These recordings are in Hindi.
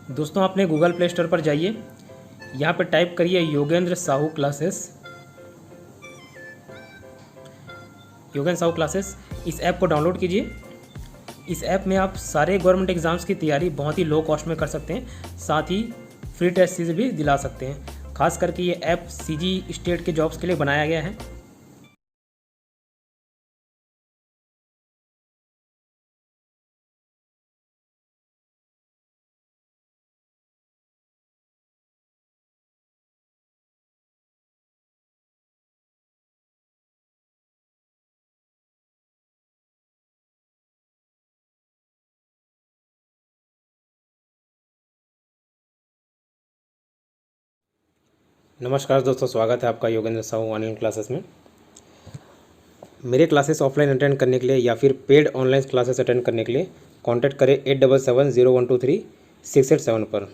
दोस्तों आपने गूगल प्ले स्टोर पर जाइए, यहाँ पर टाइप करिए योगेंद्र साहू क्लासेस। योगेंद्र साहू क्लासेस, इस ऐप को डाउनलोड कीजिए। इस ऐप में आप सारे गवर्नमेंट एग्ज़ाम्स की तैयारी बहुत ही लो कॉस्ट में कर सकते हैं, साथ ही फ्री टेस्ट सीरीज भी दिला सकते हैं। खास करके ये ऐप सीजी स्टेट के जॉब्स के लिए बनाया गया है। नमस्कार दोस्तों, स्वागत है आपका योगेंद्र साहू ऑनलाइन क्लासेस में। मेरे क्लासेस ऑफलाइन अटेंड करने के लिए या फिर पेड ऑनलाइन क्लासेस अटेंड करने के लिए कांटेक्ट करें 8770123687 पर।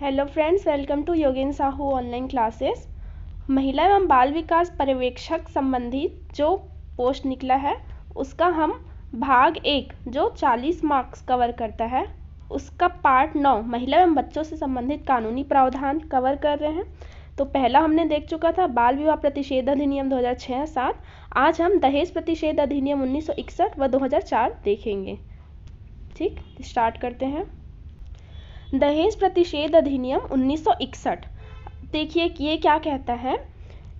Hello friends, welcome to Yogendra Sahu online classes. महिला एवं बाल विकास पर्यवेक्षक संबंधित जो पोस्ट निकला है उसका हम भाग 1 जो 40 मार्क्स कवर करता है उसका पार्ट 9 महिला एवं बच्चों से संबंधित कानूनी प्रावधान कवर कर रहे हैं। तो पहला हमने देख चुका था बाल विवाह प्रतिषेध अधिनियम 2006-7। आज हम दहेज प्रतिषेध अधिनियम 1961 व 2004 देखेंगे। ठीक, स्टार्ट करते हैं। दहेज प्रतिषेध अधिनियम 1961। देखिए कि ये क्या कहता है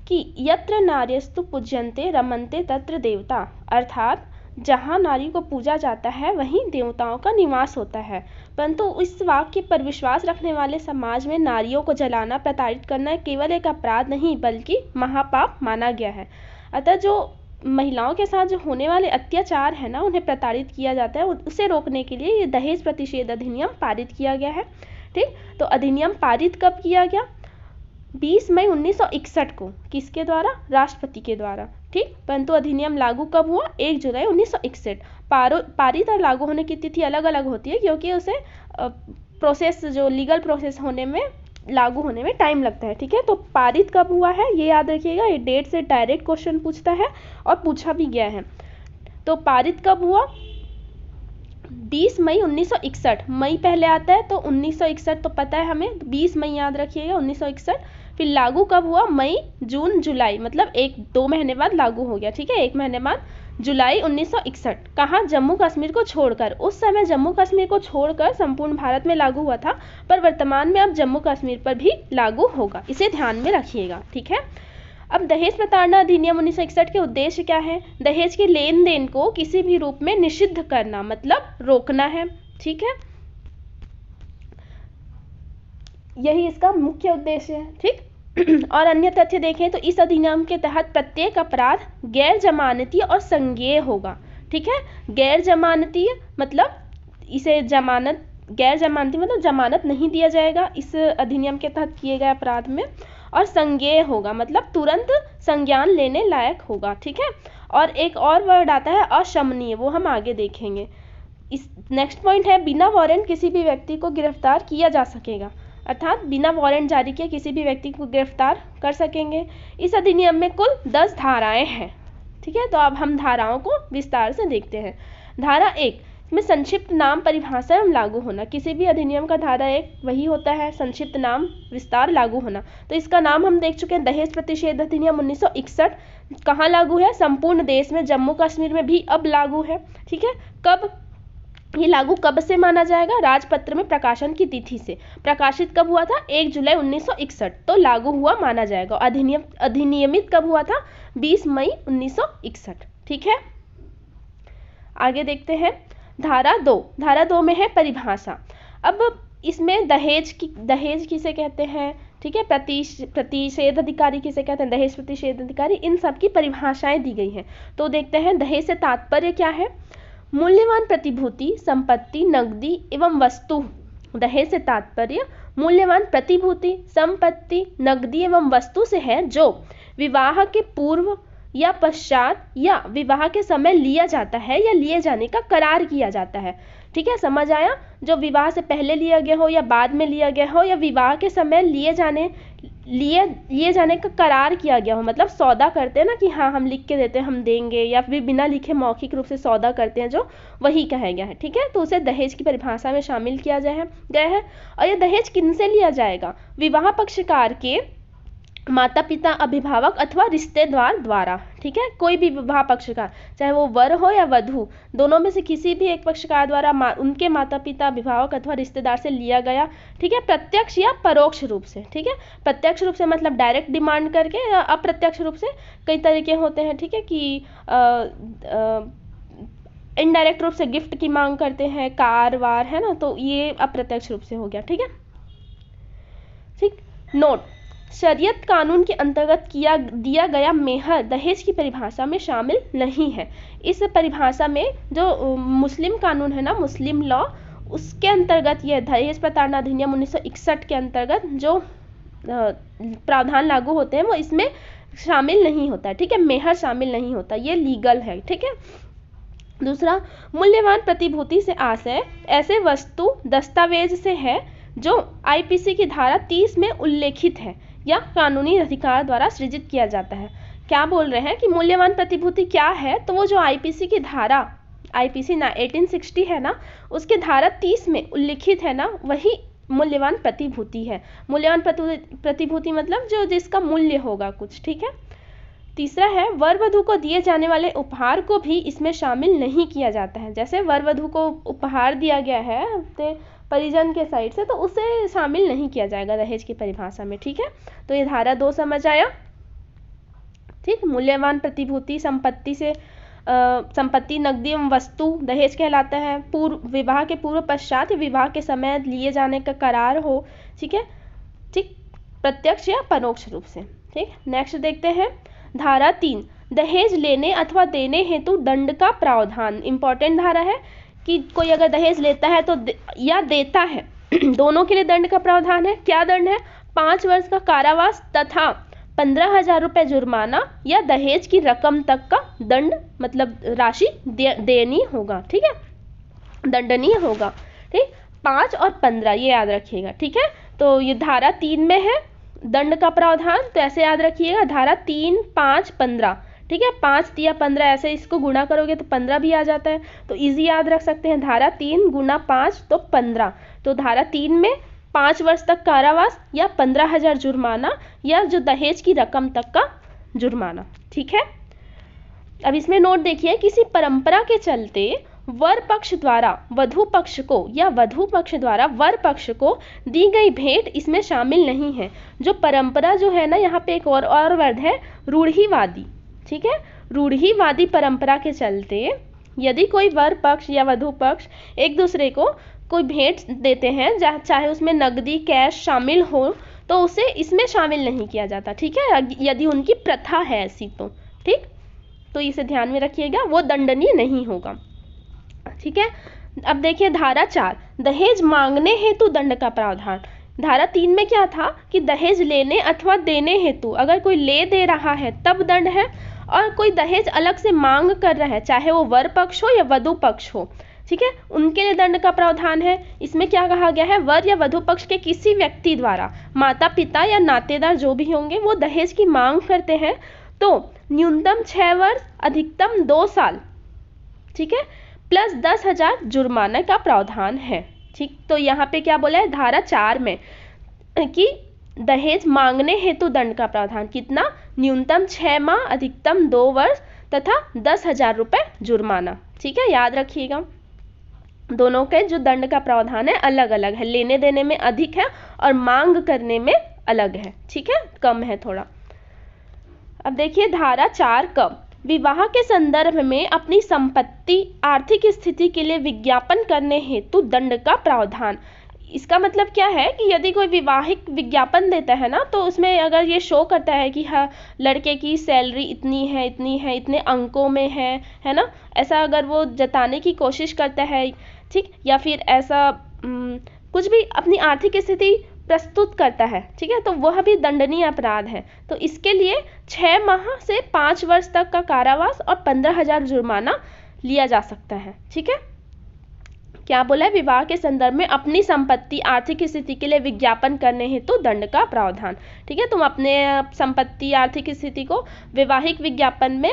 कि यत्र नार्यस्तु पूज्यन्ते रमन्ते तत्र देवता, अर्थात जहाँ नारी को पूजा जाता है वहीं देवताओं का निवास होता है। परंतु इस वाक्य पर विश्वास रखने वाले समाज में नारियों को जलाना, प्रताड़ित करना केवल एक अपराध नहीं बल्कि महापाप माना गया है। अतः जो महिलाओं के साथ जो होने वाले अत्याचार है ना, उन्हें प्रताड़ित किया जाता है, उसे रोकने के लिए ये दहेज प्रतिषेध अधिनियम पारित किया गया है। ठीक, तो अधिनियम पारित कब किया गया? 20 मई 1961 को। किसके द्वारा? राष्ट्रपति के द्वारा। ठीक, परंतु अधिनियम लागू कब हुआ? 1 जुलाई 1961। पारित और लागू होने की तिथि अलग अलग होती है क्योंकि उसे प्रोसेस जो लीगल प्रोसेस होने में, लागू होने में टाइम लगता है। ठीक है, तो पारित कब हुआ है ये याद रखिएगा, ये डेट से डायरेक्ट क्वेश्चन पूछता है और पूछा भी गया है। तो पारित कब हुआ? 20 मई 1961। मई पहले आता है तो 1961 तो पता है हमें, 20 मई याद रखिएगा 1961। फिर लागू कब हुआ? मई, जून, जुलाई, मतलब 1-2 महीने बाद लागू हो गया। ठीक है, 1 महीने बाद जुलाई 1961। कहाँ? जम्मू कश्मीर को छोड़कर। उस समय जम्मू कश्मीर को छोड़कर संपूर्ण भारत में लागू हुआ था, पर वर्तमान में अब जम्मू कश्मीर पर भी लागू होगा, इसे ध्यान में रखिएगा। ठीक है, अब दहेज प्रताड़ना अधिनियम 1961 के उद्देश्य क्या है? दहेज के लेन देन को किसी भी रूप में निषिद्ध करना, मतलब रोकना है। ठीक है, यही इसका मुख्य उद्देश्य है। ठीक, और अन्य तथ्य देखें तो इस अधिनियम के तहत प्रत्येक अपराध गैर जमानती और संज्ञेय होगा। ठीक है, गैर जमानती मतलब इसे जमानत, गैर जमानती मतलब जमानत नहीं दिया जाएगा इस अधिनियम के तहत किए गए अपराध में, और संज्ञेय होगा मतलब तुरंत संज्ञान लेने लायक होगा। ठीक है, और एक और वर्ड आता है अशमनीय, वो हम आगे देखेंगे। इस नेक्स्ट पॉइंट है बिना वारंट किसी भी व्यक्ति को गिरफ्तार किया जा सकेगा, अर्थात बिना वारंट जारी किए किसी भी व्यक्ति को गिरफ्तार कर सकेंगे। इस अधिनियम में कुल 10 धाराएं हैं। ठीक है, तो अब हम धाराओं को विस्तार से देखते हैं। धारा 1 में संक्षिप्त नाम परिभाषा एवं लागू होना। किसी भी अधिनियम का धारा 1 वही होता है, संक्षिप्त नाम विस्तार लागू होना। तो इसका नाम हम देख चुके हैं, दहेज प्रतिषेध अधिनियम 1961। कहाँ लागू है? संपूर्ण देश में, जम्मू कश्मीर में भी अब लागू है। ठीक है, कब ये लागू कब से माना जाएगा? राजपत्र में प्रकाशन की तिथि से। प्रकाशित कब हुआ था? 1 जुलाई 1961, तो लागू हुआ माना जाएगा। अधिनियमित कब हुआ था? 20 मई 1961। ठीक है, आगे देखते हैं। धारा 2, धारा 2 में है परिभाषा। अब इसमें दहेज किसे कहते हैं? ठीक है, प्रतिषेध अधिकारी किसे कहते हैं? दहेज प्रतिषेध अधिकारी, इन सब की परिभाषाएं दी गई हैं। तो देखते हैं दहेज से तात्पर्य क्या है। मूल्यवान प्रतिभूति, संपत्ति, नकदी एवं वस्तु। दहेज से तात्पर्य मूल्यवान प्रतिभूति, संपत्ति, नकदी एवं वस्तु से है जो विवाह के पूर्व या पश्चात या विवाह के समय लिया जाता है या लिए जाने का करार किया जाता है। ठीक है, समझ आया? जो विवाह से पहले लिया गया हो या बाद में लिया गया हो या विवाह के समय लिए जाने लिए जाने का करार किया गया हो, मतलब सौदा करते हैं ना कि हाँ हम लिख के देते हैं हम देंगे, या फिर बिना लिखे मौखिक रूप से सौदा करते हैं जो, वही कहा गया है। ठीक है, तो उसे दहेज की परिभाषा में शामिल किया गया है। और ये दहेज किनसे लिया जाएगा? विवाह पक्षकार के माता पिता, अभिभावक अथवा रिश्तेदार द्वारा। ठीक है, कोई भी विवाह पक्षकार, चाहे वो वर हो या वधू, दोनों में से किसी भी एक पक्षकार द्वारा उनके माता पिता, अभिभावक अथवा रिश्तेदार से लिया गया। ठीक है, प्रत्यक्ष या परोक्ष रूप से। ठीक है, प्रत्यक्ष रूप से मतलब डायरेक्ट डिमांड करके, या अप्रत्यक्ष रूप से कई तरीके होते हैं। ठीक है, कि इनडायरेक्ट रूप से गिफ्ट की मांग करते हैं, कार वार, है ना, तो ये अप्रत्यक्ष रूप से हो गया। ठीक है, ठीक। नोट, शरीयत कानून के अंतर्गत दिया गया मेहर दहेज की परिभाषा में शामिल नहीं है। इस परिभाषा में जो मुस्लिम कानून है ना, मुस्लिम लॉ, उसके अंतर्गत यह दहेज प्रताड़ना अधिनियम 1961 के अंतर्गत जो प्रावधान लागू होते हैं वो इसमें शामिल नहीं होता है। ठीक है, मेहर शामिल नहीं होता, ये लीगल है। ठीक है। दूसरा, मूल्यवान प्रतिभूति से आशय ऐसे वस्तु दस्तावेज से है जो आईपीसी की धारा 30 में उल्लेखित है या कानूनी अधिकार द्वारा सृजित किया जाता है। क्या बोल रहे हैं कि मूल्यवान प्रतिभूति क्या है? तो वो जो आईपीसी की धारा, आईपीसी 1860 है ना, उसके धारा 30 में उल्लिखित है ना, वही मूल्यवान प्रतिभूति है। मूल्यवान प्रतिभूति मतलब जो जिसका मूल्य होगा कुछ। ठीक है। तीसरा है, वर वधू को दिए जाने वाले उपहार को भी इसमें शामिल नहीं किया जाता है। जैसे वर वधू को उपहार दिया गया है अपने परिजन के साइड से, तो उसे शामिल नहीं किया जाएगा दहेज की परिभाषा में। ठीक है, तो ये धारा 2 समझ आया। ठीक, मूल्यवान प्रतिभूति संपत्ति से संपत्ति, नकदी एवं वस्तु दहेज कहलाता है। विवाह के पूर्व पश्चात या विवाह के समय लिए जाने का करार हो। ठीक है, ठीक, प्रत्यक्ष या परोक्ष रूप से। ठीक, नेक्स्ट देखते हैं धारा 3, दहेज लेने अथवा देने हेतु दंड का प्रावधान। इंपॉर्टेंट धारा है कि कोई अगर दहेज लेता है तो या देता है दोनों के लिए दंड का प्रावधान है। क्या दंड है? 5 वर्ष का कारावास तथा 15,000 रुपये जुर्माना या दहेज की रकम तक का दंड, मतलब राशि देनी होगा। ठीक है, दंडनीय होगा। ठीक, 5 और 15 ये याद रखिएगा। ठीक है, तो ये धारा 3 में है दंड का प्रावधान, तो ऐसे याद रखिएगा, धारा 3, 5, 15। ठीक है, 5 या 15 ऐसे इसको गुणा करोगे तो 15 भी आ जाता है, तो इजी याद रख सकते हैं। धारा 3 गुना 5 तो 15। तो धारा 3 में 5 वर्ष तक कारावास या 15,000 जुर्माना या जो दहेज की रकम तक का जुर्माना। ठीक है, अब इसमें नोट देखिए, किसी परंपरा के चलते वर पक्ष द्वारा वधू पक्ष को या वधू पक्ष द्वारा वर पक्ष को दी गई भेंट इसमें शामिल नहीं है। जो परंपरा जो है ना, यहाँ पे एक और वर्ड है रूढ़िवादी। ठीक है, रूढ़िवादी परंपरा के चलते यदि कोई वर पक्ष या वधू पक्ष एक दूसरे को कोई भेंट देते हैं, चाहे उसमें नकदी कैश शामिल हो, तो उसे इसमें शामिल नहीं किया जाता। ठीक है, यदि उनकी प्रथा है ऐसी तो। ठीक, तो इसे ध्यान में रखिएगा, वो दंडनीय नहीं होगा। ठीक है, अब देखिए धारा 4, दहेज मांगने हेतु दंड का प्रावधान। धारा 3 में क्या था कि दहेज लेने अथवा देने हेतु, अगर कोई ले दे रहा है तब दंड है, और कोई दहेज अलग से मांग कर रहा है, चाहे वो वर पक्ष हो या वधू पक्ष हो, ठीक है, उनके लिए दंड का प्रावधान है। इसमें क्या कहा गया है? वर या वधू पक्ष के किसी व्यक्ति द्वारा, माता पिता या नातेदार जो भी होंगे, वो दहेज की मांग करते हैं तो न्यूनतम 6 वर्ष अधिकतम 2 साल, ठीक है, प्लस 10,000 जुर्माने का प्रावधान है। ठीक, तो यहाँ पे क्या बोला है धारा 4 में कि दहेज मांगने हेतु दंड का प्रावधान कितना? न्यूनतम 6 माह अधिकतम 2 वर्ष तथा 10,000 रुपये जुर्माना। ठीक है, याद रखिएगा, दोनों के जो दंड का प्रावधान है अलग अलग है, लेने देने में अधिक है और मांग करने में अलग है। ठीक है, कम है थोड़ा। अब देखिए धारा 4 कब, विवाह के संदर्भ में अपनी संपत्ति आर्थिक स्थिति के लिए विज्ञापन करने हेतु दंड का प्रावधान। इसका मतलब क्या है कि यदि कोई विवाहिक विज्ञापन देता है ना, तो उसमें अगर ये शो करता है कि हाँ लड़के की सैलरी इतनी है इतने अंकों में है ना, ऐसा अगर वो जताने की कोशिश करता है, ठीक, या फिर ऐसा कुछ भी अपनी आर्थिक स्थिति प्रस्तुत करता है, ठीक है, तो वह भी दंडनीय अपराध है। तो इसके लिए 6 माह से 5 वर्ष तक का कारावास और 15,000 जुर्माना लिया जा सकता है। ठीक है, क्या बोला है, विवाह के संदर्भ में अपनी संपत्ति आर्थिक स्थिति के लिए विज्ञापन करने हेतु दंड का प्रावधान। ठीक है, तुम अपने संपत्ति आर्थिक स्थिति को वैवाहिक विज्ञापन में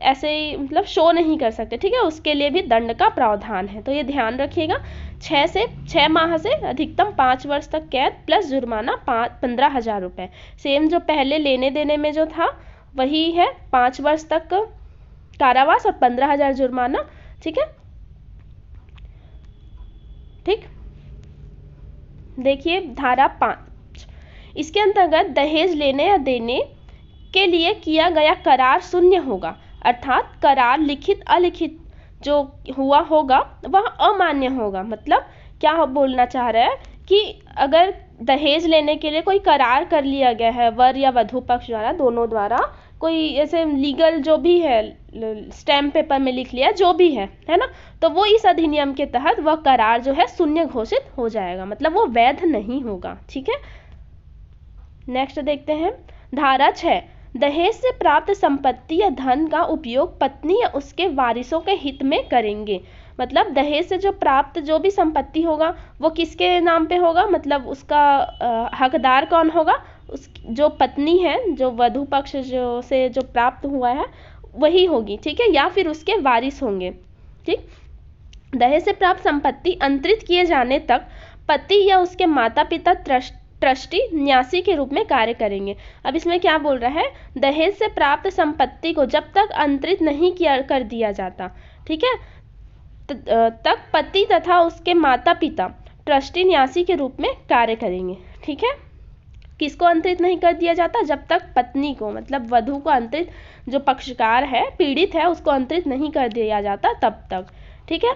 ऐसे ही मतलब शो नहीं कर सकते। ठीक है, उसके लिए भी दंड का प्रावधान है, तो ये ध्यान रखिएगा। 6 माह से अधिकतम 5 वर्ष तक कैद प्लस जुर्माना 15,000 रुपये। सेम जो पहले लेने देने में जो था वही है, 5 वर्ष तक कारावास और 15,000 जुर्माना। ठीक है, ठीक। देखिए धारा 5, इसके अंतर्गत दहेज लेने या देने के लिए किया गया करार शून्य होगा, अर्थात करार लिखित अलिखित जो हुआ होगा वह अमान्य होगा। मतलब क्या बोलना चाह रहा है कि अगर दहेज लेने के लिए कोई करार कर लिया गया है वर या वधू पक्ष द्वारा, दोनों द्वारा, कोई ऐसे लीगल जो भी है स्टैम्प पेपर में लिख लिया जो भी है ना, तो वो इस अधिनियम के तहत वह करार जो है शून्य घोषित हो जाएगा, मतलब वो वैध नहीं होगा। ठीक है, नेक्स्ट देखते हैं धारा 6, दहेज से प्राप्त संपत्ति या धन का उपयोग पत्नी या उसके वारिसों के हित में करेंगे। मतलब दहेज से जो प्राप्त जो भी संपत्ति होगा वो किसके नाम पे होगा, मतलब उसका हकदार कौन होगा, उस जो पत्नी है, जो वधू पक्ष जो से जो प्राप्त हुआ है वही होगी। ठीक है, या फिर उसके वारिस होंगे। ठीक, दहेज से प्राप्त संपत्ति अंतरित किए जाने तक पति या उसके माता पिता ट्रस्टी न्यासी के रूप में कार्य करेंगे। अब इसमें क्या बोल रहा है, दहेज से प्राप्त संपत्ति को जब तक अंतरित नहीं कर दिया जाता, ठीक है, तक पति तथा उसके माता पिता ट्रस्टी न्यासी के रूप में कार्य करेंगे। ठीक है, किसको अंतरित नहीं कर दिया जाता, जब तक पत्नी को, मतलब वधू को अंतरित, जो पक्षकार है पीड़ित है उसको अंतरित नहीं कर दिया जाता तब तक। ठीक है,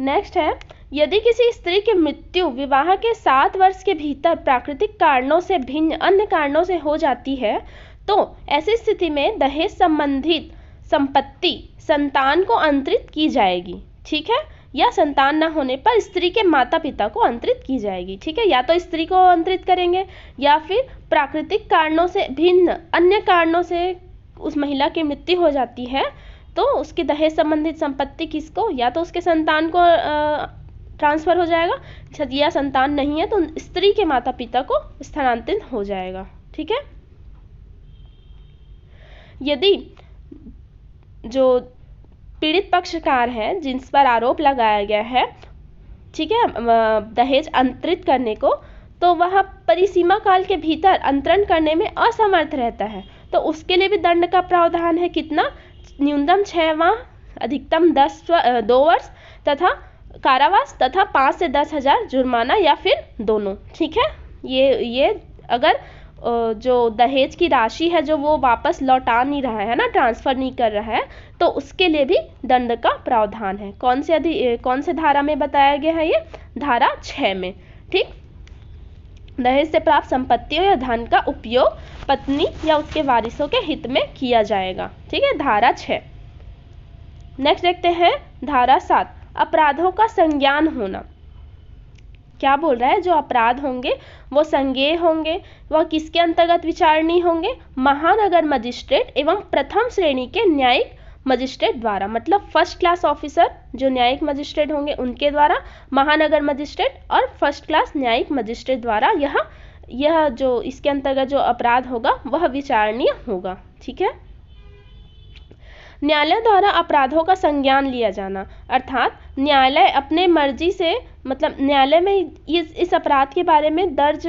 नेक्स्ट है, यदि किसी स्त्री की मृत्यु विवाह के 7 वर्ष के भीतर प्राकृतिक कारणों से भिन्न अन्य कारणों से हो जाती है तो ऐसी स्थिति में दहेज संबंधित संपत्ति संतान को अंतरित की जाएगी। ठीक है, या संतान न होने पर स्त्री के माता पिता को अंतरित की जाएगी। ठीक है, या तो स्त्री को अंतरित करेंगे या फिर प्राकृतिक कारणों से भिन्न अन्य कारणों से उस महिला की मृत्यु हो जाती है तो उसकी दहेज संबंधित संपत्ति किसको, या तो उसके संतान को ट्रांसफर हो जाएगा, या संतान नहीं है तो स्त्री के माता पिता को स्थानांतरित हो जाएगा। ठीक है, यदि जो पीड़ित पक्षकार है जिन पर आरोप लगाया गया है, ठीक है, दहेज अंतरित करने को, तो वह परिसीमा काल के भीतर अंतरण करने में असमर्थ रहता है तो उसके लिए भी दंड का प्रावधान है। कितना, न्यूनतम 6 माह, अधिकतम 2 वर्ष तथा कारावास तथा 5 से 10,000 जुर्माना या फिर दोनों। ठीक है, ये अगर जो दहेज की राशि है जो वो वापस लौटा नहीं रहा है ना, ट्रांसफर नहीं कर रहा है, तो उसके लिए भी दंड का प्रावधान है। कौन से धारा में बताया गया है, ये धारा 6 में। ठीक, दहेज से प्राप्त संपत्तियों या धन का उपयोग पत्नी या उसके वारिसों के हित में किया जाएगा। ठीक है, धारा 6। नेक्स्ट देखते हैं धारा 7, अपराधों का संज्ञान होना। क्या बोल रहा है, जो अपराध होंगे वो संज्ञेय होंगे, वह किसके अंतर्गत विचारणीय होंगे, महानगर मजिस्ट्रेट एवं प्रथम श्रेणी के न्यायिक मजिस्ट्रेट द्वारा। मतलब फर्स्ट क्लास ऑफिसर जो न्यायिक मजिस्ट्रेट होंगे उनके द्वारा, महानगर मजिस्ट्रेट और फर्स्ट क्लास न्यायिक मजिस्ट्रेट द्वारा यह जो इसके अंतर्गत जो अपराध होगा वह विचारणीय होगा। ठीक है, न्यायालय द्वारा अपराधों का संज्ञान लिया जाना, अर्थात न्यायालय अपने मर्जी से, मतलब न्यायालय में इस अपराध के बारे में दर्ज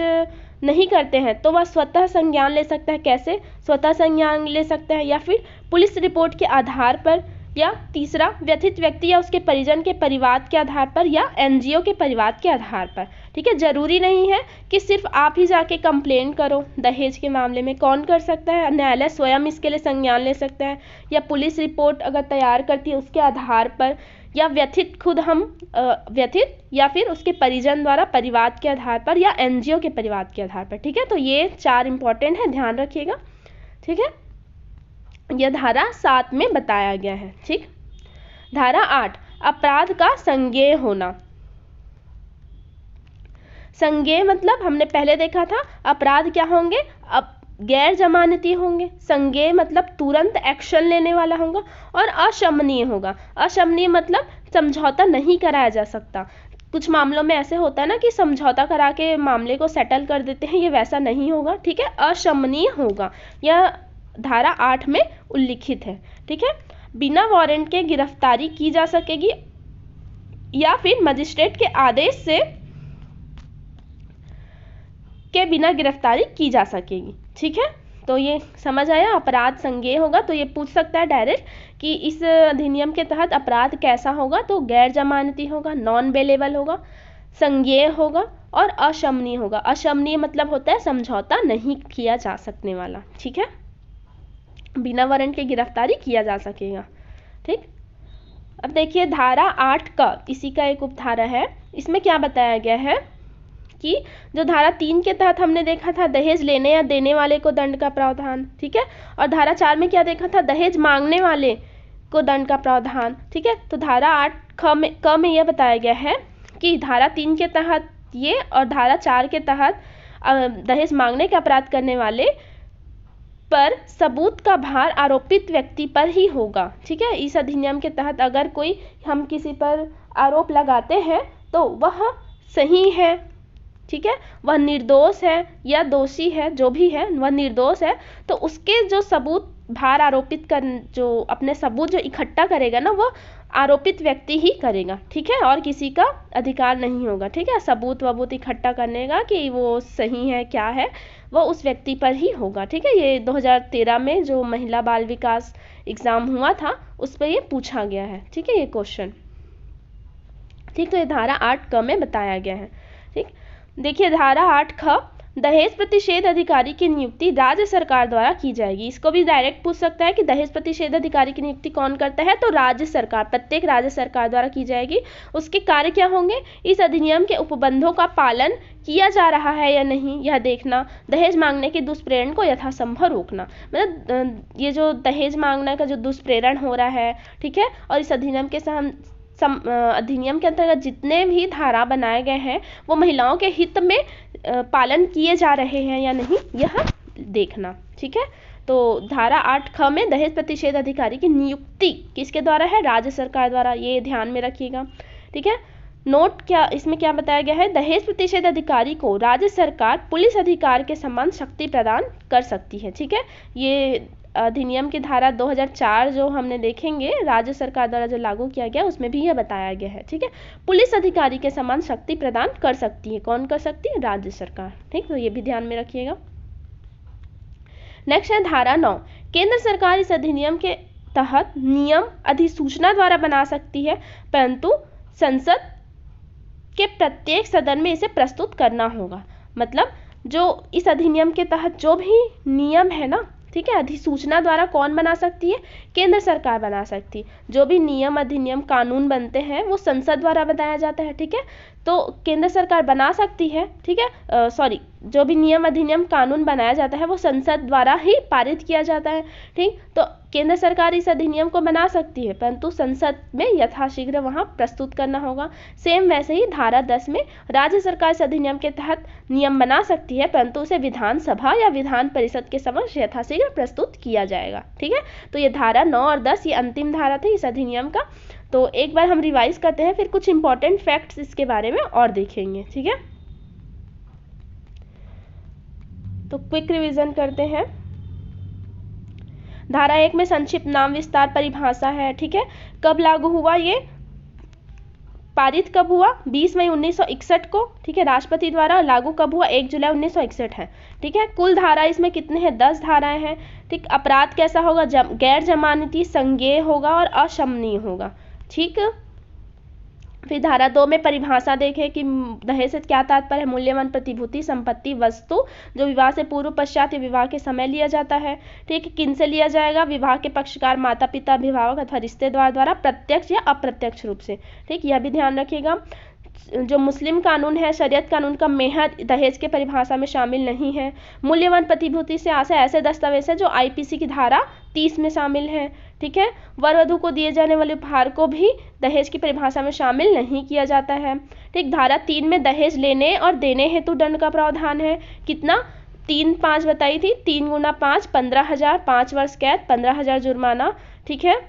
नहीं करते हैं तो वह स्वतः संज्ञान ले सकता है। कैसे स्वतः संज्ञान ले सकता है, या फिर पुलिस रिपोर्ट के आधार पर, या तीसरा व्यथित व्यक्ति या उसके परिजन के परिवाद के आधार पर, या एनजीओ के परिवाद के आधार पर। ठीक है, जरूरी नहीं है कि सिर्फ आप ही जाके कंप्लेन करो। दहेज के मामले में कौन कर सकता है, न्यायालय स्वयं इसके लिए संज्ञान ले सकता है, या पुलिस रिपोर्ट अगर तैयार करती है उसके आधार पर, या व्यथित खुद हम व्यथित, या फिर उसके परिजन द्वारा परिवाद के आधार पर, या एनजीओ के परिवाद के आधार पर। ठीक है, तो ये 4 इंपॉर्टेंट है, ध्यान रखिएगा। ठीक है, यह धारा 7 में बताया गया है। ठीक, धारा 8, अपराध का संज्ञेय होना। संज्ञेय मतलब हमने पहले देखा था अपराध क्या होंगे, गैर जमानती होंगे, संज्ञेय मतलब तुरंत एक्शन लेने वाला होगा, और अशमनीय होगा। अशमनीय मतलब समझौता नहीं कराया जा सकता। कुछ मामलों में ऐसे होता है ना कि समझौता करा के मामले को सेटल कर देते हैं, ये वैसा नहीं होगा, ठीक है, अशमनीय होगा। यह धारा 8 में उल्लिखित है, ठीक है। बिना वारंट के गिरफ्तारी की जा सकेगी या फिर मजिस्ट्रेट के आदेश से के बिना गिरफ्तारी की जा सकेगी, ठीक है। तो ये समझ आया, अपराध संज्ञेय होगा, तो ये पूछ सकता है डायरेक्ट कि इस अधिनियम के तहत अपराध कैसा होगा, तो गैर जमानती होगा, नॉन बेलेबल होगा, संज्ञेय होगा और अशमनीय होगा। अशमनीय मतलब होता है समझौता नहीं किया जा सकने वाला, ठीक है, बिना वारंट के गिरफ्तारी किया जा सकेगा, ठीक। अब देखिए धारा 8 का, इसी का एक उपधारा है, इसमें क्या बताया गया है कि जो धारा 3 के तहत हमने देखा था दहेज लेने या देने वाले को दंड का प्रावधान, ठीक है, और धारा 4 में क्या देखा था, दहेज मांगने वाले को दंड का प्रावधान, ठीक है। तो धारा 8 क में यह बताया गया है कि धारा 3 के तहत ये और धारा 4 के तहत दहेज मांगने का अपराध करने वाले पर सबूत का भार आरोपित व्यक्ति पर ही होगा, ठीक है। इस अधिनियम के तहत अगर कोई हम किसी पर आरोप लगाते हैं तो वह सही है, ठीक है, वह निर्दोष है या दोषी है, जो भी है वह निर्दोष है, तो उसके जो सबूत भार आरोपित कर, जो अपने सबूत जो इकट्ठा करेगा ना, वह आरोपित व्यक्ति ही करेगा, ठीक है, और किसी का अधिकार नहीं होगा, ठीक है। सबूत वबूत इकट्ठा करने का कि वो सही है क्या है, वो उस व्यक्ति पर ही होगा, ठीक है। ये 2013 में जो महिला बाल विकास एग्जाम हुआ था उस पर ये पूछा गया है, ठीक है, ये क्वेश्चन, ठीक। तो ये धारा 8 क में बताया गया है, ठीक। देखिए धारा 8 ख, दहेज प्रतिषेध अधिकारी की नियुक्ति राज्य सरकार द्वारा की जाएगी। इसको भी डायरेक्ट पूछ सकता है कि दहेज प्रतिषेध अधिकारी की नियुक्ति कौन करता है, तो राज्य सरकार, प्रत्येक राज्य सरकार द्वारा की जाएगी। उसके कार्य क्या होंगे, इस अधिनियम के उपबंधों का पालन किया जा रहा है या नहीं यह देखना, दहेज मांगने के दुष्प्रेरण को यथासंभव रोकना। मतलब ये जो दहेज मांगने का जो दुष्प्रेरण हो रहा है, ठीक है, और इस अधिनियम के अधिनियम के अंतर्गत जितने भी धारा बनाए गए हैं वो महिलाओं के हित में पालन किए जा रहे हैं या नहीं यह देखना, ठीक है। तो धारा 8 ख में दहेज प्रतिषेध अधिकारी की नियुक्ति किसके द्वारा है, राज्य सरकार द्वारा, ये ध्यान में रखिएगा, ठीक है। नोट क्या, इसमें क्या बताया गया है, दहेज प्रतिषेध अधिकारी को राज्य सरकार पुलिस अधिकार के समान शक्ति प्रदान कर सकती है, ठीक है। ये अधिनियम की धारा 2004 जो हमने देखेंगे राज्य सरकार द्वारा जो लागू किया गया उसमें भी यह बताया गया है, ठीक है। पुलिस अधिकारी के समान शक्ति प्रदान कर सकती है, कौन कर सकती है, राज्य सरकार, ठीक। तो ये भी ध्यान में रखिएगा। नेक्स्ट है धारा 9, केंद्र सरकार इस अधिनियम के तहत नियम अधिसूचना द्वारा बना सकती है, परंतु संसद के प्रत्येक सदन में इसे प्रस्तुत करना होगा। मतलब जो इस अधिनियम के तहत जो भी नियम है ना, ठीक है, अधिसूचना द्वारा कौन बना सकती है, केंद्र सरकार बना सकती है। जो भी नियम अधिनियम कानून बनते हैं वो संसद द्वारा बनाया जाता है, ठीक है, तो केंद्र सरकार बना सकती है, ठीक है, सॉरी, जो भी नियम अधिनियम कानून बनाया जाता है वो संसद द्वारा ही पारित किया जाता है, ठीक। तो केंद्र सरकार इस अधिनियम को बना सकती है परंतु संसद में यथाशीघ्र वहां प्रस्तुत करना होगा। सेम वैसे ही धारा 10 में राज्य सरकार इस अधिनियम के तहत नियम बना सकती है परंतु उसे विधानसभा या विधान परिषद के समक्ष यथाशीघ्र प्रस्तुत किया जाएगा, ठीक है। तो ये धारा 9 और 10 ये अंतिम धारा थी इस अधिनियम का। तो एक बार हम रिवाइज करते हैं, फिर कुछ इंपॉर्टेंट फैक्ट्स इसके बारे में और देखेंगे, ठीक है। तो क्विक रिवीजन करते हैं। धारा 1 में संक्षिप्त नाम विस्तार परिभाषा है, ठीक है। कब लागू हुआ, ये पारित कब हुआ, 20 मई 1961 को, ठीक है, राष्ट्रपति द्वारा। लागू कब हुआ, 1 जुलाई 1961 है, ठीक है। कुल धारा इसमें कितने हैं, 10 धाराएं हैं, ठीक। अपराध कैसा होगा, गैर जमानती, संज्ञेय होगा और अशमनीय होगा, ठीक। फिर धारा 2 में परिभाषा देखें कि दहेज से क्या तात्पर्य है, मूल्यवान प्रतिभूति, संपत्ति, वस्तु जो विवाह से पूर्व, पश्चात या विवाह के समय लिया जाता है, ठीक। किन से लिया जाएगा, विवाह के पक्षकार, माता पिता, अभिभावक अथवा रिश्तेदार द्वारा प्रत्यक्ष या अप्रत्यक्ष रूप से, ठीक, यह भी ध्यान रखिएगा। जो मुस्लिम कानून है, शरीयत कानून का मेहर दहेज के परिभाषा में शामिल नहीं है। मूल्यवान प्रतिभूति से आशय ऐसे दस्तावेज है जो आईपीसी की धारा 30 में शामिल है, ठीक है। वर वधू को दिए जाने वाले उपहार को भी दहेज की परिभाषा में शामिल नहीं किया जाता है, ठीक। धारा 3 में दहेज लेने और देने हेतु दंड का प्रावधान है, कितना, 3-5 बताई थी, 3 गुना 5 15,000, 5 वर्ष कैद 15,000 जुर्माना। ठीक है,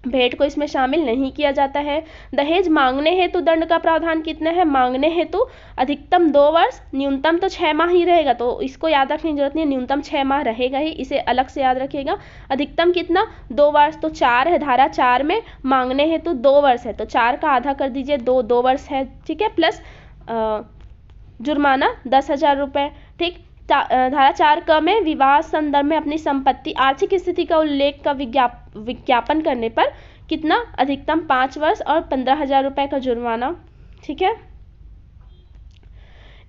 भेंट को इसमें शामिल नहीं किया जाता है। दहेज मांगने हेतु दंड का प्रावधान कितना है? मांगने हेतु अधिकतम 2 वर्ष, न्यूनतम तो 6 माह ही रहेगा, तो इसको याद रखने की जरूरत नहीं है, न्यूनतम 6 माह रहेगा ही, इसे अलग से याद रखिएगा। अधिकतम कितना? 2 वर्ष, तो 4 है, धारा 4 में मांगने हेतु 2 वर्ष है, तो 4 का आधा कर दीजिए, 2 वर्ष है। ठीक है, प्लस जुर्माना 10,000 रुपये। ठीक, धारा 4 क में विवाह संदर्भ में अपनी संपत्ति आर्थिक स्थिति का उल्लेख का विज्ञापन करने पर कितना? अधिकतम 5 वर्ष और 15,000 रुपये का जुर्माना। ठीक है,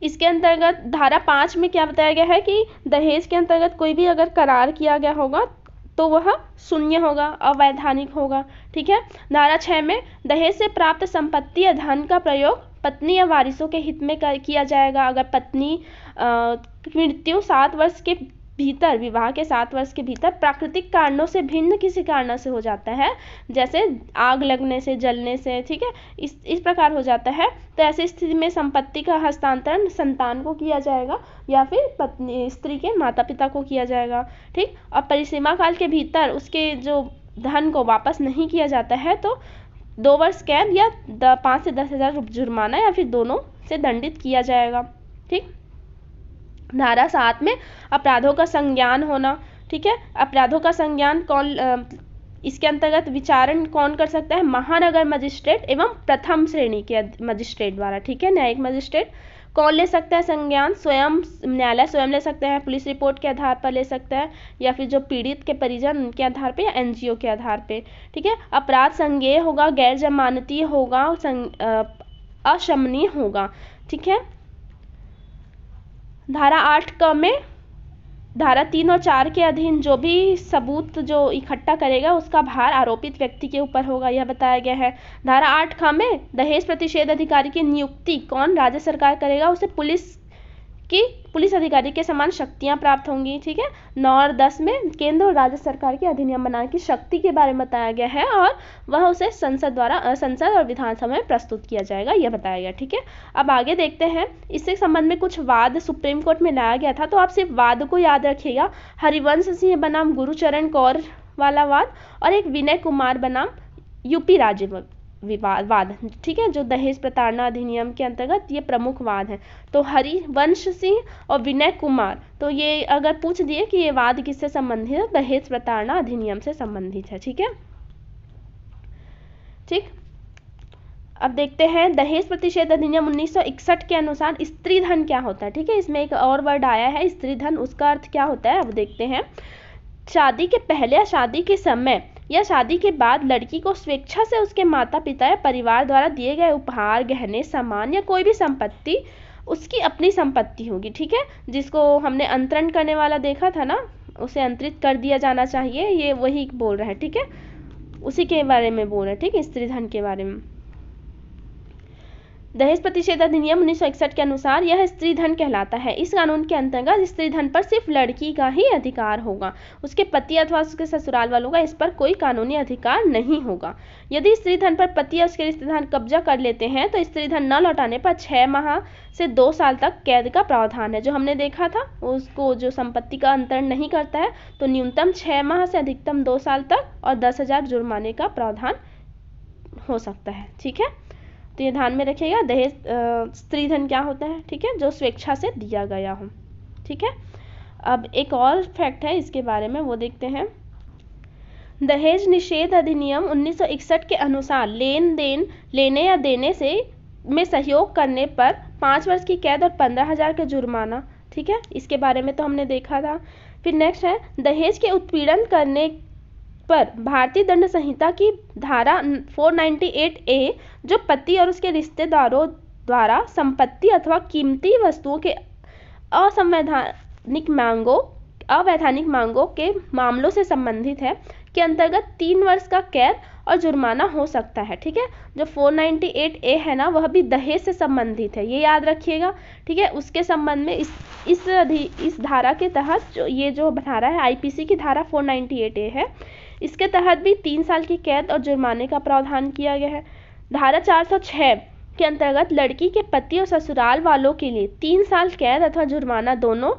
इसके अंतर्गत धारा 5 में क्या बताया गया है कि दहेज के अंतर्गत कोई भी अगर करार किया गया होगा तो वह शून्य होगा, अवैधानिक होगा। ठीक है, धारा 6 में दहेज से प्राप्त संपत्ति या धन का प्रयोग पत्नी या वारिसों के हित में किया जाएगा। अगर पत्नी मृत्यु 7 वर्ष के भीतर, विवाह के 7 वर्ष के भीतर प्राकृतिक कारणों से भिन्न किसी कारण से हो जाता है, जैसे आग लगने से, जलने से, ठीक है, इस प्रकार हो जाता है, तो ऐसी स्थिति में संपत्ति का हस्तांतरण संतान को किया जाएगा या फिर पत्नी स्त्री के माता पिता को किया जाएगा। ठीक, और परिसीमा काल के भीतर उसके जो धन को वापस नहीं किया जाता है तो 2 वर्ष कैद या 5 से 10,000 जुर्माना या फिर दोनों से दंडित किया जाएगा। ठीक, धारा 7 में अपराधों का संज्ञान होना। ठीक है, अपराधों का संज्ञान कौन, इसके अंतर्गत विचारण कौन कर सकता है? महानगर मजिस्ट्रेट एवं प्रथम श्रेणी के मजिस्ट्रेट द्वारा। ठीक है, न्यायिक मजिस्ट्रेट। कौन ले सकता है संज्ञान? स्वयं, न्यायालय स्वयं ले सकता है, पुलिस रिपोर्ट के आधार पर ले सकता है, या फिर जो पीड़ित के परिजन उनके आधार पे, या एनजीओ के आधार पे। ठीक है, अपराध संज्ञेय होगा, गैर जमानती होगा, अशमनीय होगा। ठीक है, धारा 8 क में धारा 3 और 4 के अधीन जो भी सबूत जो इकट्ठा करेगा उसका भार आरोपित व्यक्ति के ऊपर होगा, यह बताया गया है। धारा 8 ख में दहेज प्रतिषेध अधिकारी की नियुक्ति कौन? राज्य सरकार करेगा, उसे पुलिस अधिकारी के समान शक्तियां प्राप्त होंगी। ठीक है, 9 और 10 में केंद्र और राज्य सरकार के अधिनियम बनाने की शक्ति के बारे में बताया गया है और वह उसे संसद और विधानसभा में प्रस्तुत किया जाएगा, यह बताया गया। ठीक है, अब आगे देखते हैं, इससे संबंध में कुछ वाद सुप्रीम कोर्ट में लाया गया था, तो आप सिर्फ वाद को याद रखिएगा। हरिवंश सिंह बनाम गुरुचरण कौर वाला वाद और एक विनय कुमार बनाम यूपी राज्य वाद। ठीक है, जो दहेज प्रताड़ना अधिनियम के अंतर्गत ये प्रमुख वाद है। तो हरिवंश सिंह और विनय कुमार, तो ये अगर पूछ दिए कि ये वाद किससे संबंधित है, दहेज प्रताड़ना अधिनियम से संबंधित है। ठीक है, ठीक, अब देखते हैं दहेज प्रतिषेध अधिनियम 1961 के अनुसार स्त्री धन क्या होता है। ठीक है, इसमें एक और वर्ड आया है स्त्री धन, उसका अर्थ क्या होता है अब देखते हैं। शादी के पहले या शादी के समय या शादी के बाद लड़की को स्वेच्छा से उसके माता पिता या परिवार द्वारा दिए गए उपहार, गहने, सामान या कोई भी संपत्ति उसकी अपनी संपत्ति होगी। ठीक है, जिसको हमने अंतरण करने वाला देखा था ना, उसे अंतरित कर दिया जाना चाहिए, ये वही बोल रहा है। ठीक है, उसी के बारे में बोल रहे हैं। ठीक है, स्त्री धन के बारे में। दहेज प्रतिषेध अधिनियम 1961 के अनुसार यह स्त्री धन कहलाता है। इस कानून के अंतर्गत स्त्री धन पर सिर्फ लड़की का ही अधिकार होगा, उसके पति अथवा उसके ससुराल वालों का इस पर कोई कानूनी अधिकार नहीं होगा। यदि स्त्री धन पर पति या उसके रिश्तेदार कब्जा कर लेते हैं तो स्त्री धन न लौटाने पर 6 माह से 2 साल तक कैद का प्रावधान है। जो हमने देखा था, उसको जो संपत्ति का अंतरण नहीं करता है तो न्यूनतम 6 माह से अधिकतम 2 साल तक और 10,000 जुर्माने का प्रावधान हो सकता है। ठीक है, तो ये ध्यान में रखिएगा, दहेज स्त्री धन क्या होता है। ठीक है, जो स्वेच्छा से दिया गया हो। ठीक है, अब एक और फैक्ट है इसके बारे में, वो देखते हैं। दहेज निषेध अधिनियम 1961 के अनुसार लेने या देने से में सहयोग करने पर 5 वर्ष की कैद और 15,000 का जुर्माना। ठीक है, इसके बारे में तो हमने देखा था। फिर नेक्स्ट है दहेज के उत्पीड़न करने पर भारतीय दंड संहिता की धारा 498A जो पति और उसके रिश्तेदारों द्वारा संपत्ति अथवा कीमती वस्तुओं के अवैधानिक मांगों के मामलों से संबंधित है के अंतर्गत 3 वर्ष का कैद और जुर्माना हो सकता है। ठीक है, जो 498A है ना, वह भी दहेज से संबंधित है, ये याद रखिएगा। ठीक है, उसके संबंध में इस धारा के तहत जो धारा है आईपीसी की धारा 498A है, इसके तहत भी 3 साल की कैद और जुर्माने का प्रावधान किया गया है। धारा 406 के अंतर्गत लड़की के पति और ससुराल वालों के लिए 3 साल कैद अथवा जुर्माना दोनों,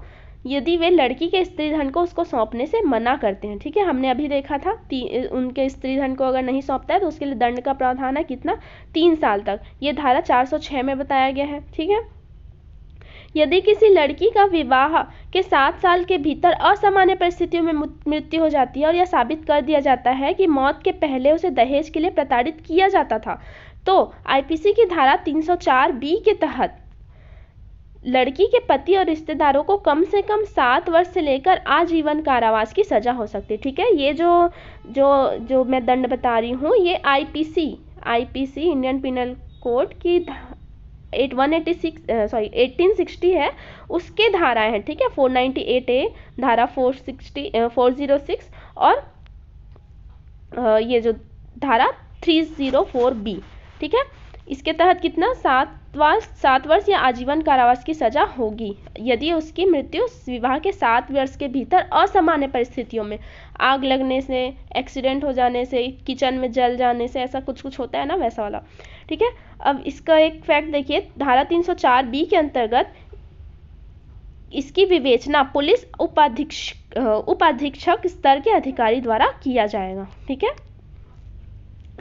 यदि वे लड़की के स्त्री धन को उसको सौंपने से मना करते हैं। ठीक है, हमने अभी देखा था उनके स्त्री धन को अगर नहीं सौंपता है तो उसके लिए दंड का प्रावधान है कितना, 3 साल तक। ये धारा 406 में बताया गया है। ठीक है, यदि किसी लड़की का विवाह के 7 साल के भीतर असामान्य परिस्थितियों में मृत्यु हो जाती है और यह साबित कर दिया जाता है कि मौत के पहले उसे दहेज के लिए प्रताड़ित किया जाता था, तो आईपीसी की धारा 304 बी के तहत लड़की के पति और रिश्तेदारों को कम से कम 7 वर्ष से लेकर आजीवन कारावास की सजा हो सकती है। ठीक है, ये जो मैं दंड बता रही हूँ ये आईपीसी इंडियन पिनल कोड की 1860 है, उसके धाराएं हैं। ठीक है, 498A, धारा 406 और ये जो धारा 304B। ठीक है, इसके तहत कितना 7 वर्ष या आजीवन कारावास की सजा होगी यदि उसकी मृत्यु विवाह के 7 वर्ष के भीतर असामान्य परिस्थितियों में, आग लगने से, एक्सीडेंट हो जाने से, किचन में जल जाने से, ऐसा कुछ होता है ना वैसा वाला। ठीक है, अब इसका एक फैक्ट देखिए, धारा 304B के अंतर्गत इसकी विवेचना पुलिस उपाधीक्षक स्तर के अधिकारी द्वारा किया जाएगा। ठीक है,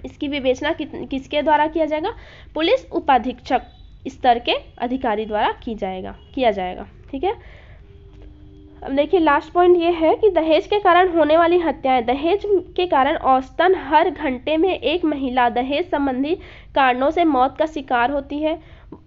इसकी विवेचना किसके द्वारा किया जाएगा, पुलिस उपाधीक्षक स्तर के अधिकारी द्वारा किया जाएगा। ठीक है, अब देखिए लास्ट पॉइंट ये है कि दहेज के कारण होने वाली हत्याएं। दहेज के कारण औसतन हर घंटे में एक महिला दहेज संबंधी कारणों से मौत का शिकार होती है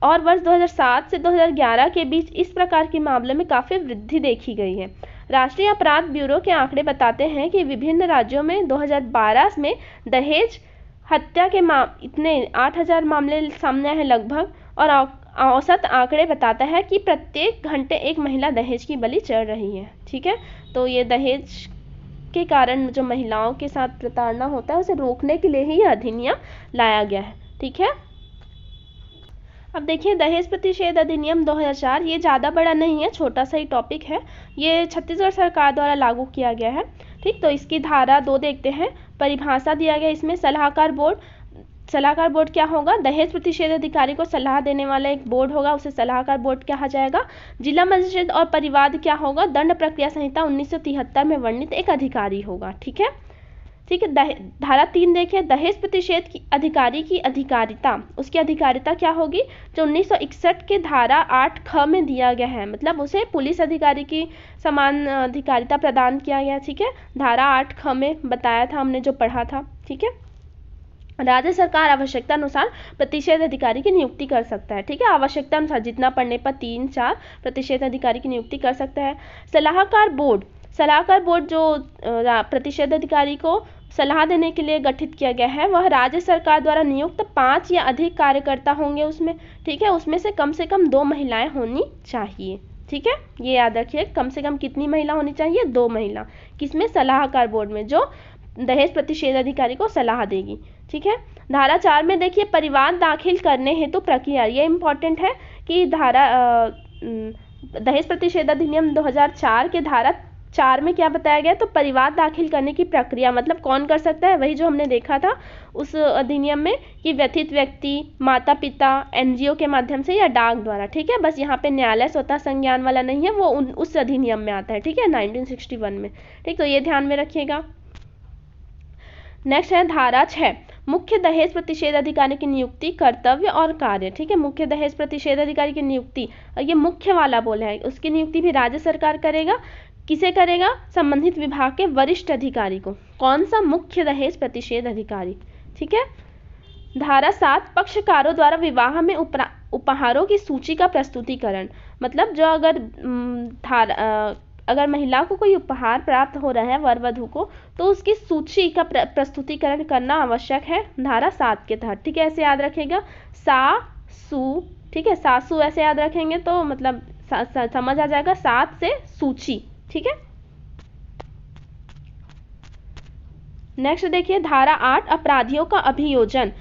और वर्ष 2007 से 2011 के बीच इस प्रकार के मामलों में काफ़ी वृद्धि देखी गई है। राष्ट्रीय अपराध ब्यूरो के आंकड़े बताते हैं कि विभिन्न राज्यों में 2012 में दहेज हत्या के इतने 8000 मामले सामने आए हैं लगभग, और औसत आंकड़े बताता है कि प्रत्येक घंटे एक महिला दहेज की बलि चढ़ रही है। ठीक है, तो ये दहेज के कारण जो महिलाओं के साथ प्रताड़ना होता है उसे रोकने के लिए ही यह अधिनियम लाया गया है। ठीक है, अब देखिए दहेज प्रतिषेध अधिनियम 2004, ये ज़्यादा बड़ा नहीं है, छोटा सा ही टॉपिक है। ये छत्तीसगढ़ सरकार द्वारा लागू किया गया है। ठीक, तो इसकी धारा 2 देखते हैं। परिभाषा दिया गया इसमें, सलाहकार बोर्ड क्या होगा, दहेज प्रतिषेध अधिकारी को सलाह देने वाला एक बोर्ड होगा, उसे सलाहकार बोर्ड कहा जाएगा। जिला मजिस्ट्रेट और परिवाद क्या होगा, दंड प्रक्रिया संहिता 1973 में वर्णित एक अधिकारी होगा। ठीक है, धारा 3 देखिए, दहेज प्रतिषेध की अधिकारी की अधिकारिता, उसकी अधिकारिता क्या होगी, जो 1961 के धारा 8 में दिया गया है, मतलब उसे पुलिस अधिकारी की समान अधिकारिता प्रदान किया गया। ठीक है, धारा 8 में बताया था हमने जो पढ़ा था। ठीक है, राज्य सरकार आवश्यकता अनुसार प्रतिषेध अधिकारी की नियुक्ति कर सकता है। ठीक है, आवश्यकता अनुसार जितना पढ़ने पर 3-4 प्रतिषेध अधिकारी की नियुक्ति कर सकता है। सलाहकार बोर्ड जो प्रतिषेध अधिकारी को सलाह देने के लिए गठित किया गया है, वह राज्य सरकार द्वारा नियुक्त 5 या अधिक कार्यकर्ता होंगे उसमें। ठीक है, उसमें से कम 2 महिलाएं होनी चाहिए। ठीक है, ये याद रखिए, कम से कम कितनी महिला होनी चाहिए, 2 महिला। किसमें, सलाहकार बोर्ड में, जो दहेज प्रतिषेध अधिकारी को सलाह देगी। ठीक है, धारा 4 में देखिए, परिवाद दाखिल करने हेतु प्रक्रिया, ये इंपॉर्टेंट है कि दहेज प्रतिषेध अधिनियम 2004 के धारा 4 में क्या बताया गया, तो परिवाद दाखिल करने की प्रक्रिया, मतलब कौन कर सकता है, वही जो हमने देखा था उस अधिनियम में कि व्यथित व्यक्ति, माता पिता, एनजीओ के माध्यम से या डाक द्वारा। ठीक है, बस यहाँ पे न्यायालय स्वतः संज्ञान वाला नहीं है, वो उस अधिनियम में आता है। ठीक है, 1961 में। ठीक, तो ये ध्यान में रखिएगा। नेक्स्ट है धारा 6, मुख्य दहेज प्रतिषेध अधिकारी की नियुक्ति, कर्तव्य और कार्य। ठीक है, मुख्य दहेज प्रतिषेध अधिकारी की नियुक्ति, ये मुख्य वाला बोला है, उसकी नियुक्ति भी राज्य सरकार करेगा। किसे करेगा, संबंधित विभाग के वरिष्ठ अधिकारी को। कौन सा, मुख्य दहेज प्रतिषेध अधिकारी। ठीक है, धारा 7, पक्षकारों द्वारा विवाह में उपहारों की सूची का प्रस्तुतिकरण, मतलब जो अगर महिला को कोई उपहार प्राप्त हो रहा है, वर वधू को, तो उसकी सूची का प्रस्तुतिकरण करना आवश्यक है धारा 7 के तहत। ठीक है, ऐसे याद रखेगा, सासू। ठीक है, सासू ऐसे याद रखेंगे तो मतलब समझ आ जाएगा, 7 से सूची। ठीक है, नेक्स्ट देखिए धारा 8, अपराधियों का अभियोजन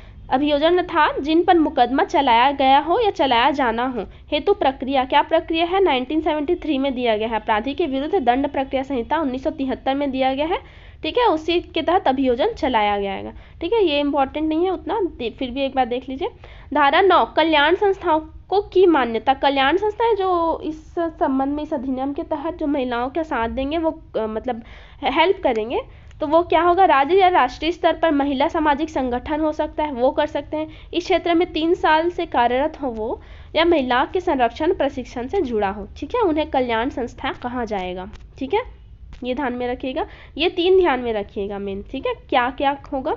अर्थात जिन पर मुकदमा चलाया गया हो या चलाया जाना हो हेतु प्रक्रिया। क्या प्रक्रिया है, 1973 में दिया गया है। अपराधी के विरुद्ध दंड प्रक्रिया संहिता 1973 में दिया गया है। ठीक है, उसी के तहत अभियोजन चलाया जाएगा। ठीक है, ये इंपॉर्टेंट नहीं है उतना, फिर भी एक बार देख लीजिए। धारा 9 कल्याण संस्थाओं को की मान्यता। कल्याण संस्थाएं जो इस संबंध में, इस अधिनियम के तहत जो महिलाओं का साथ देंगे, वो मतलब हेल्प करेंगे, तो वो क्या होगा, राज्य या राष्ट्रीय स्तर पर महिला सामाजिक संगठन हो सकता है, वो कर सकते हैं। इस क्षेत्र में 3 साल से कार्यरत हो वो, या महिला के संरक्षण प्रशिक्षण से जुड़ा हो। ठीक है, उन्हें कल्याण संस्था कहा जाएगा। ठीक है, ये ध्यान में रखिएगा, ये 3 ध्यान में रखिएगा मेन। ठीक है, क्या क्या होगा।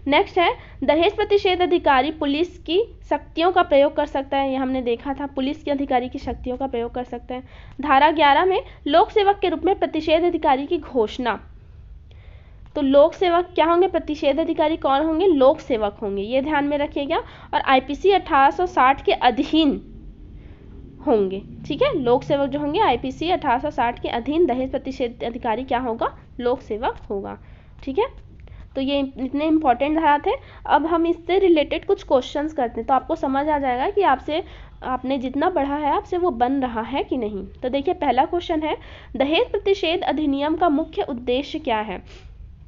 नेक्स्ट है, दहेज प्रतिषेध अधिकारी पुलिस की शक्तियों का प्रयोग कर सकता है। ये हमने देखा था, पुलिस के अधिकारी की शक्तियों का प्रयोग कर सकते हैं। धारा 11 में लोक सेवक के रूप में प्रतिषेध अधिकारी की घोषणा। तो लोक सेवक क्या होंगे, प्रतिषेध अधिकारी कौन होंगे, लोक सेवक होंगे, ये ध्यान में रखिएगा। और आईपीसी 1860 के अधीन होंगे। ठीक है, लोक सेवक जो होंगे आईपीसी 1860 के अधीन दहेज प्रतिषेध अधिकारी क्या होगा, लोक सेवक होगा। ठीक है, तो ये इतने इंपॉर्टेंट धारा थे। अब हम इससे रिलेटेड कुछ क्वेश्चंस करते हैं, तो आपको समझ आ जाएगा कि आपने जितना पढ़ा है आपसे वो बन रहा है कि नहीं। तो देखिए, पहला क्वेश्चन है, दहेज प्रतिषेध अधिनियम का मुख्य उद्देश्य क्या है।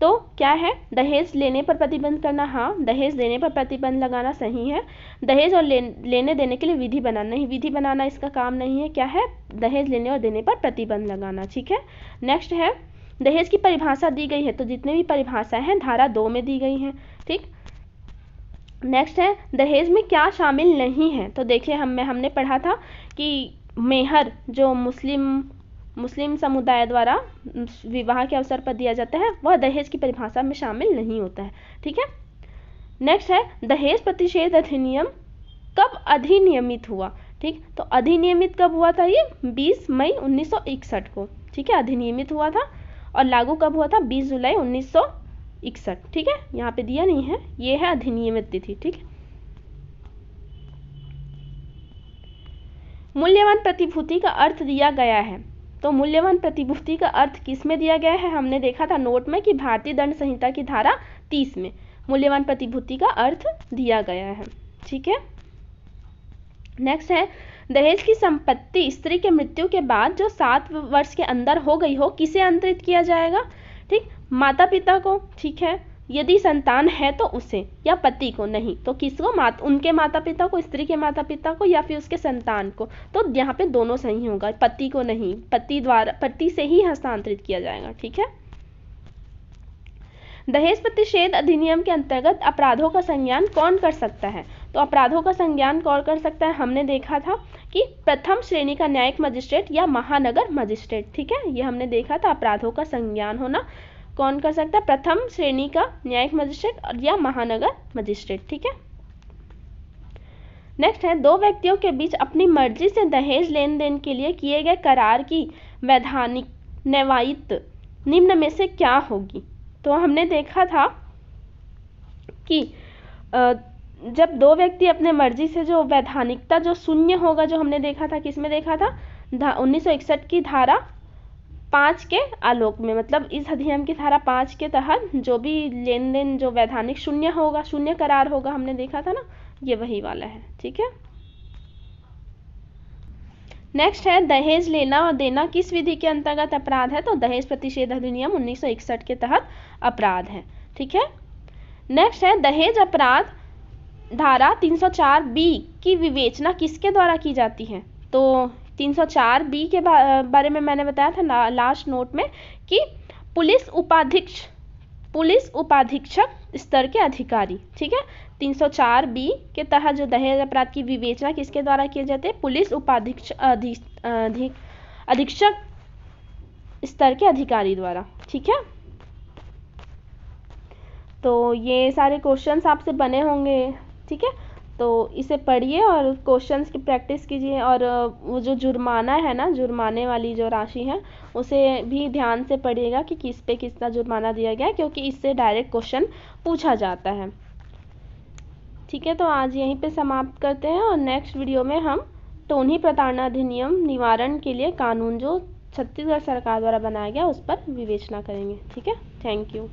तो क्या है, दहेज लेने पर प्रतिबंध करना, हाँ। दहेज देने पर प्रतिबंध लगाना, सही है। दहेज और लेने देने के लिए विधि बनाना, नहीं, विधि बनाना इसका काम नहीं है। क्या है, दहेज लेने और देने पर प्रतिबंध लगाना। ठीक है, नेक्स्ट है, दहेज की परिभाषा दी गई है, तो जितने भी परिभाषाएं हैं धारा 2 में दी गई हैं। ठीक, नेक्स्ट है, दहेज में क्या शामिल नहीं है। तो देखिए, हमने पढ़ा था कि मेहर जो मुस्लिम समुदाय द्वारा विवाह के अवसर पर दिया जाता है, वह दहेज की परिभाषा में शामिल नहीं होता है। ठीक है, नेक्स्ट है, दहेज प्रतिषेध अधिनियम कब अधिनियमित हुआ। ठीक, तो अधिनियमित कब हुआ था, ये 20 मई 1961 को। ठीक है, अधिनियमित हुआ था, और लागू कब हुआ था, 20 जुलाई 1961। ठीक है, यहाँ पे दिया नहीं है, ये है अधिनियमित तिथि। ठीक है, मूल्यवान प्रतिभूति का अर्थ दिया गया है। तो मूल्यवान प्रतिभूति का अर्थ किस में दिया गया है, हमने देखा था नोट में कि भारतीय दंड संहिता की धारा 30 में मूल्यवान प्रतिभूति का अर्थ दिया गया है। ठीक है, नेक्स्ट है, दहेज की संपत्ति स्त्री के मृत्यु के बाद जो 7 वर्ष के अंदर हो गई हो, किसे अंतरित किया जाएगा। ठीक, माता पिता को। ठीक है, यदि संतान है तो उसे, या पति को, नहीं तो किसको, उनके माता पिता को, स्त्री के माता पिता को, या फिर उसके संतान को। तो यहाँ पे दोनों सही होगा, पति को नहीं, पति से ही हस्तांतरित किया जाएगा। ठीक है, दहेज प्रतिषेध अधिनियम के अंतर्गत अपराधों का संज्ञान कौन कर सकता है। तो अपराधों का संज्ञान कौन कर सकता है, हमने देखा था कि प्रथम श्रेणी का न्यायिक मजिस्ट्रेट या महानगर मजिस्ट्रेट। ठीक है, ये हमने देखा था, अपराधों का संज्ञान होना कौन कर सकता है, प्रथम श्रेणी का न्यायिक मजिस्ट्रेट या महानगर मजिस्ट्रेट। ठीक है, नेक्स्ट है, 2 व्यक्तियों के बीच अपनी मर्जी से दहेज लेन देन के लिए किए गए करार की वैधानिक न्यायिक निम्न में से क्या होगी। तो हमने देखा था कि जब 2 व्यक्ति अपने मर्जी से, जो वैधानिकता जो शून्य होगा, जो हमने देखा था, किसमें देखा था, 1961 की धारा 5 के आलोक में, मतलब इस अधिनियम की धारा 5 के तहत जो भी लेन देन जो वैधानिक शून्य होगा, शून्य करार होगा, हमने देखा था ना, ये वही वाला है। ठीक है, नेक्स्ट है, दहेज लेना और देना किस विधि के अंतर्गत अपराध है। तो दहेज प्रतिषेध अधिनियम 1961 के तहत अपराध है। ठीक है, नेक्स्ट है, दहेज अपराध धारा 304B की विवेचना किसके द्वारा की जाती है। तो 304B के बारे में मैंने बताया था लास्ट नोट में कि पुलिस उपाधीक्षक स्तर के अधिकारी। ठीक है, 304B के तहत जो दहेज अपराध की विवेचना किसके द्वारा किए जाते हैं, पुलिस अधीक्षक स्तर के अधिकारी द्वारा। ठीक है, तो ये सारे क्वेश्चंस आपसे बने होंगे। ठीक है, तो इसे पढ़िए और क्वेश्चंस की प्रैक्टिस कीजिए, और वो जो जुर्माना है ना, जुर्माने वाली जो राशि है, उसे भी ध्यान से पढ़िएगा कि किस पे कितना जुर्माना दिया गया है, क्योंकि इससे डायरेक्ट क्वेश्चन पूछा जाता है। ठीक है, तो आज यहीं पे समाप्त करते हैं, और नेक्स्ट वीडियो में हम टोनी प्रताड़ना अधिनियम निवारण के लिए कानून जो छत्तीसगढ़ सरकार द्वारा बनाया गया, उस पर विवेचना करेंगे। ठीक है, थैंक यू।